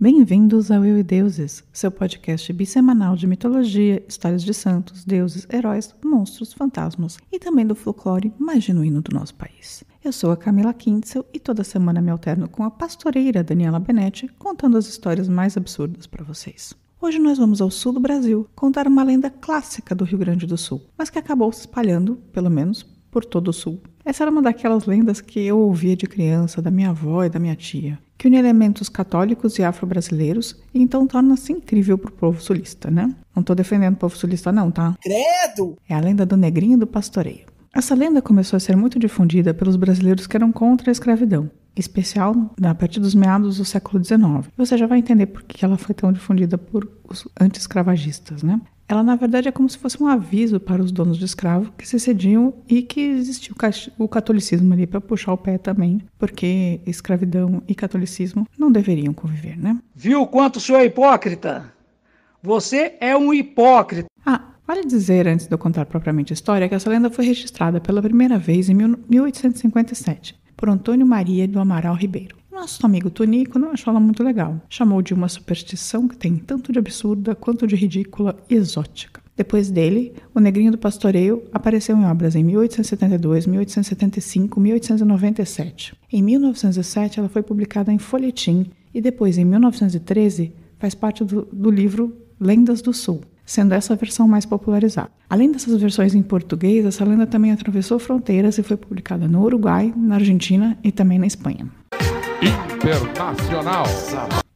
Bem-vindos ao Eu e Deuses, seu podcast bissemanal de mitologia, histórias de santos, deuses, heróis, monstros, fantasmas e também do folclore mais genuíno do nosso país. Eu sou a Camila Kintzel e toda semana me alterno com a pastoreira Daniela Benetti, contando as histórias mais absurdas para vocês. Hoje nós vamos ao sul do Brasil contar uma lenda clássica do Rio Grande do Sul, mas que acabou se espalhando, pelo menos, por todo o sul. Essa era uma daquelas lendas que eu ouvia de criança, da minha avó e da minha tia, que une elementos católicos e afro-brasileiros e então torna-se incrível pro povo sulista, né? Não tô defendendo o povo sulista não, tá? Credo! É a lenda do Negrinho do Pastoreio. Essa lenda começou a ser muito difundida pelos brasileiros que eram contra a escravidão, em especial a partir dos meados do século XIX. Você já vai entender por que ela foi tão difundida por os anti-escravagistas, né? Ela, na verdade, é como se fosse um aviso para os donos de escravo que se cediam e que existia o catolicismo ali para puxar o pé também, porque escravidão e catolicismo não deveriam conviver, né? Viu o quanto o senhor é hipócrita? Você é um hipócrita. Vale dizer, antes de eu contar propriamente a história, que essa lenda foi registrada pela primeira vez em 1857, por Antônio Maria do Amaral Ribeiro. Nosso amigo Tonico não achou ela muito legal. Chamou de uma superstição que tem tanto de absurda quanto de ridícula e exótica. Depois dele, o Negrinho do Pastoreio apareceu em obras em 1872, 1875, 1897. Em 1907, ela foi publicada em folhetim e depois, em 1913, faz parte do livro Lendas do Sul, sendo essa a versão mais popularizada. Além dessas versões em português, essa lenda também atravessou fronteiras e foi publicada no Uruguai, na Argentina e também na Espanha. Internacional.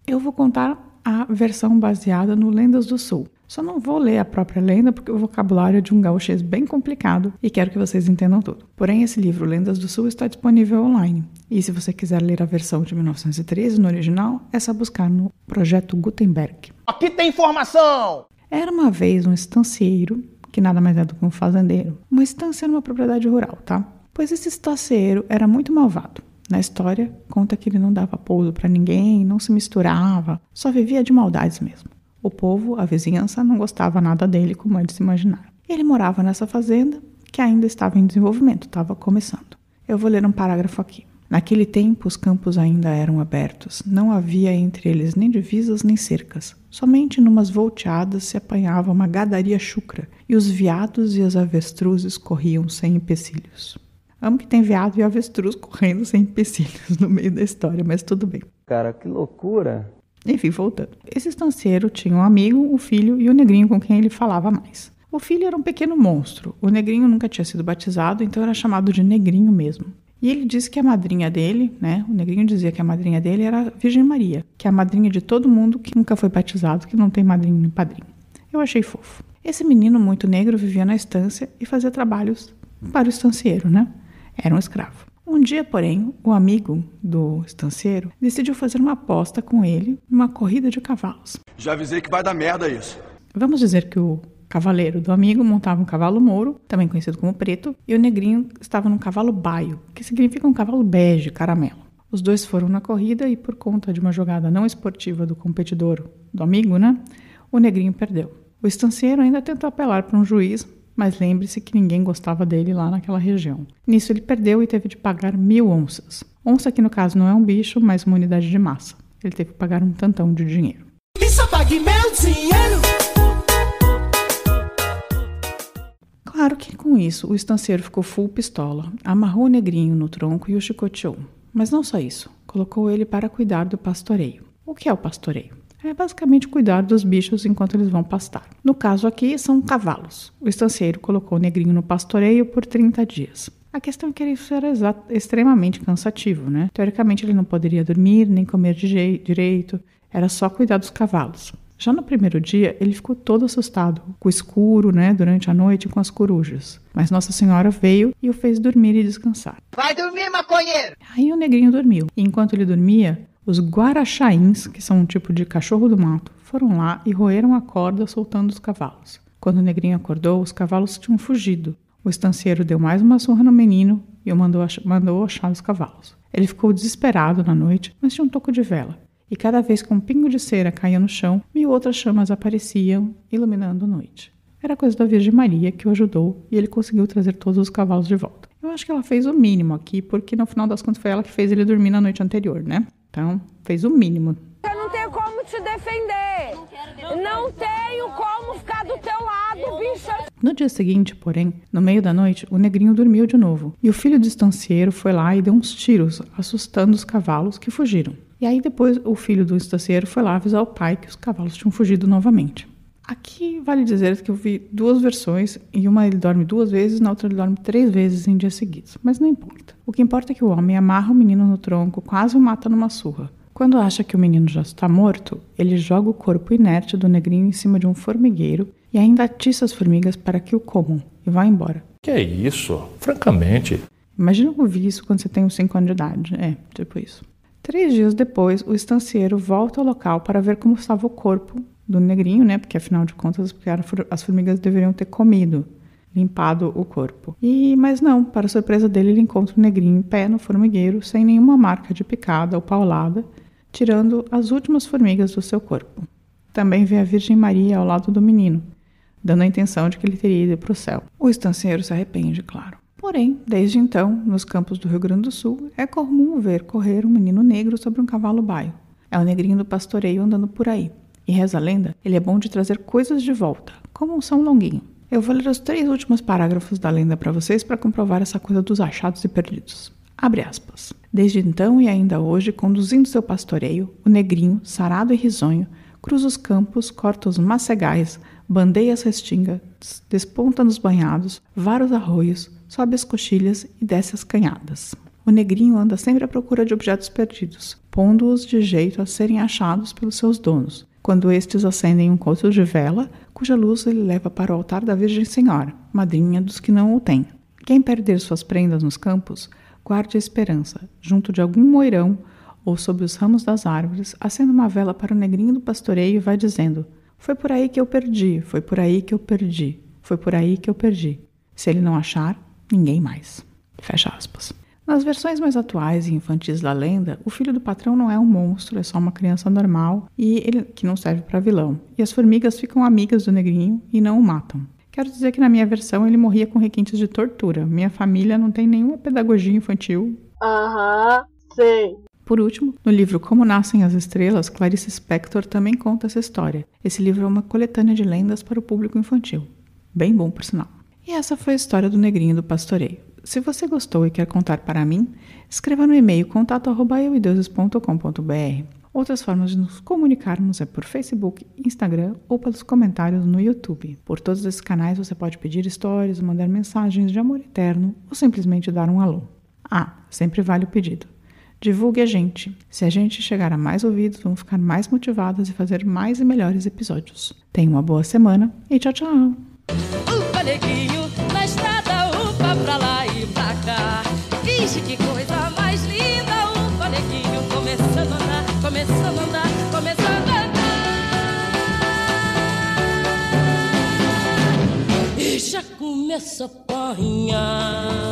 Eu vou contar a versão baseada no Lendas do Sul. Só não vou ler a própria lenda porque o vocabulário é de um gaúchês bem complicado e quero que vocês entendam tudo. Porém, esse livro, Lendas do Sul, está disponível online. E se você quiser ler a versão de 1913, no original, é só buscar no Projeto Gutenberg. Aqui tem informação! Era uma vez um estancieiro, que nada mais é do que um fazendeiro. Uma estância numa propriedade rural, tá? Pois esse estancieiro era muito malvado. Na história, conta que ele não dava pouso para ninguém, não se misturava, só vivia de maldades mesmo. O povo, a vizinhança, não gostava nada dele, como é de se imaginar. Ele morava nessa fazenda, que ainda estava em desenvolvimento, estava começando. Eu vou ler um parágrafo aqui. Naquele tempo, os campos ainda eram abertos. Não havia entre eles nem divisas nem cercas. Somente numas volteadas se apanhava uma gadaria chucra, e os veados e as avestruzes corriam sem empecilhos. Amo que tem veado e avestruz correndo sem empecilhos no meio da história, mas tudo bem. Cara, que loucura. Enfim, voltando. Esse estanceiro tinha um amigo, um filho e o negrinho com quem ele falava mais. O filho era um pequeno monstro. O negrinho nunca tinha sido batizado, então era chamado de negrinho mesmo. E ele disse que a madrinha dele, né? O negrinho dizia que a madrinha dele era a Virgem Maria, que é a madrinha de todo mundo que nunca foi batizado, que não tem madrinho nem padrinho. Eu achei fofo. Esse menino muito negro vivia na estância e fazia trabalhos para o estancieiro, né? Era um escravo. Um dia, porém, o amigo do estancieiro decidiu fazer uma aposta com ele numa corrida de cavalos. Já avisei que vai dar merda isso. Vamos dizer que o cavaleiro do amigo montava um cavalo mouro, também conhecido como preto, e o negrinho estava num cavalo baio, que significa um cavalo bege, caramelo. Os dois foram na corrida e, por conta de uma jogada não esportiva do competidor, do amigo, né, o negrinho perdeu. O estancieiro ainda tentou apelar para um juiz, mas lembre-se que ninguém gostava dele lá naquela região. Nisso ele perdeu e teve de pagar 1000 onças. Onça que no caso não é um bicho, mas uma unidade de massa. Ele teve que pagar um tantão de dinheiro. Isso pague meu dinheiro! Claro que com isso o estanceiro ficou full pistola, amarrou o negrinho no tronco e o chicoteou. Mas não só isso, colocou ele para cuidar do pastoreio. O que é o pastoreio? É basicamente cuidar dos bichos enquanto eles vão pastar. No caso aqui, são cavalos. O estancieiro colocou o negrinho no pastoreio por 30 dias. A questão é que isso era extremamente cansativo, né? Teoricamente, ele não poderia dormir, nem comer direito. Era só cuidar dos cavalos. Já no primeiro dia, ele ficou todo assustado, com o escuro, né? Durante a noite, com as corujas. Mas Nossa Senhora veio e o fez dormir e descansar. Vai dormir, maconheiro! Aí o negrinho dormiu. E enquanto ele dormia, os guaraxaíns, que são um tipo de cachorro do mato, foram lá e roeram a corda soltando os cavalos. Quando o negrinho acordou, os cavalos tinham fugido. O estancieiro deu mais uma surra no menino e o mandou achar os cavalos. Ele ficou desesperado na noite, mas tinha um toco de vela. E cada vez que um pingo de cera caía no chão, 1000 outras chamas apareciam, iluminando a noite. Era coisa da Virgem Maria que o ajudou e ele conseguiu trazer todos os cavalos de volta. Eu acho que ela fez o mínimo aqui, porque no final das contas foi ela que fez ele dormir na noite anterior, né? Então, fez o mínimo. Eu não tenho como No dia seguinte, porém, no meio da noite, o negrinho dormiu de novo, e o filho do estancieiro foi lá e deu uns tiros, assustando os cavalos que fugiram. E aí depois o filho do estancieiro foi lá avisar o pai que os cavalos tinham fugido novamente. Aqui vale dizer que eu vi 2 versões, e uma ele dorme 2 vezes, na outra ele dorme 3 vezes em dias seguidos, mas não importa. O que importa é que o homem amarra o menino no tronco, quase o mata numa surra. Quando acha que o menino já está morto, ele joga o corpo inerte do negrinho em cima de um formigueiro e ainda atiça as formigas para que o comam e vá embora. Que é isso? Francamente. Imagina ouvir isso quando você tem uns 5 anos de idade. Tipo isso. 3 dias depois, o estancieiro volta ao local para ver como estava o corpo do negrinho, né? Porque afinal de contas as formigas deveriam ter comido, limpado o corpo. Mas não, para surpresa dele, ele encontra o negrinho em pé no formigueiro, sem nenhuma marca de picada ou paulada, tirando as últimas formigas do seu corpo. Também vê a Virgem Maria ao lado do menino, dando a intenção de que ele teria ido para o céu. O estancieiro se arrepende, claro. Porém, desde então, nos campos do Rio Grande do Sul, é comum ver correr um menino negro sobre um cavalo baio. É o negrinho do pastoreio andando por aí. E reza a lenda, ele é bom de trazer coisas de volta, como um São Longuinho. Eu vou ler os 3 últimos parágrafos da lenda para vocês para comprovar essa coisa dos achados e perdidos. Abre aspas. Desde então e ainda hoje, conduzindo seu pastoreio, o negrinho, sarado e risonho, cruza os campos, corta os macegais, bandeia as restingas, desponta nos banhados, vara os arroios, sobe as coxilhas e desce as canhadas. O negrinho anda sempre à procura de objetos perdidos, pondo-os de jeito a serem achados pelos seus donos, quando estes acendem um coto de vela, cuja luz ele leva para o altar da Virgem Senhora, madrinha dos que não o têm. Quem perder suas prendas nos campos, guarde a esperança, junto de algum moirão ou sob os ramos das árvores, acenda uma vela para o negrinho do pastoreio e vai dizendo: foi por aí que eu perdi, foi por aí que eu perdi, foi por aí que eu perdi. Se ele não achar, ninguém mais. Fecha aspas. Nas versões mais atuais e infantis da lenda, o filho do patrão não é um monstro, é só uma criança normal e ele que não serve para vilão. E as formigas ficam amigas do negrinho e não o matam. Quero dizer que na minha versão ele morria com requintes de tortura. Minha família não tem nenhuma pedagogia infantil. Sei. Por último, no livro Como Nascem as Estrelas, Clarice Spector também conta essa história. Esse livro é uma coletânea de lendas para o público infantil. Bem bom, por sinal. E essa foi a história do negrinho do pastoreio. Se você gostou e quer contar para mim, escreva no e-mail contato@euideuses.com.br. Outras formas de nos comunicarmos é por Facebook, Instagram ou pelos comentários no YouTube. Por todos esses canais você pode pedir histórias, mandar mensagens de amor eterno ou simplesmente dar um alô. Sempre vale o pedido. Divulgue a gente. Se a gente chegar a mais ouvidos, vamos ficar mais motivadas e fazer mais e melhores episódios. Tenha uma boa semana e tchau, tchau! Upa, neguinho, na estrada, upa, pra lá e pra cá. Vixe, que coisa mais linda, upa, neguinho, começando a andar, começando a andar, começando a andar. E já começa a apanhar.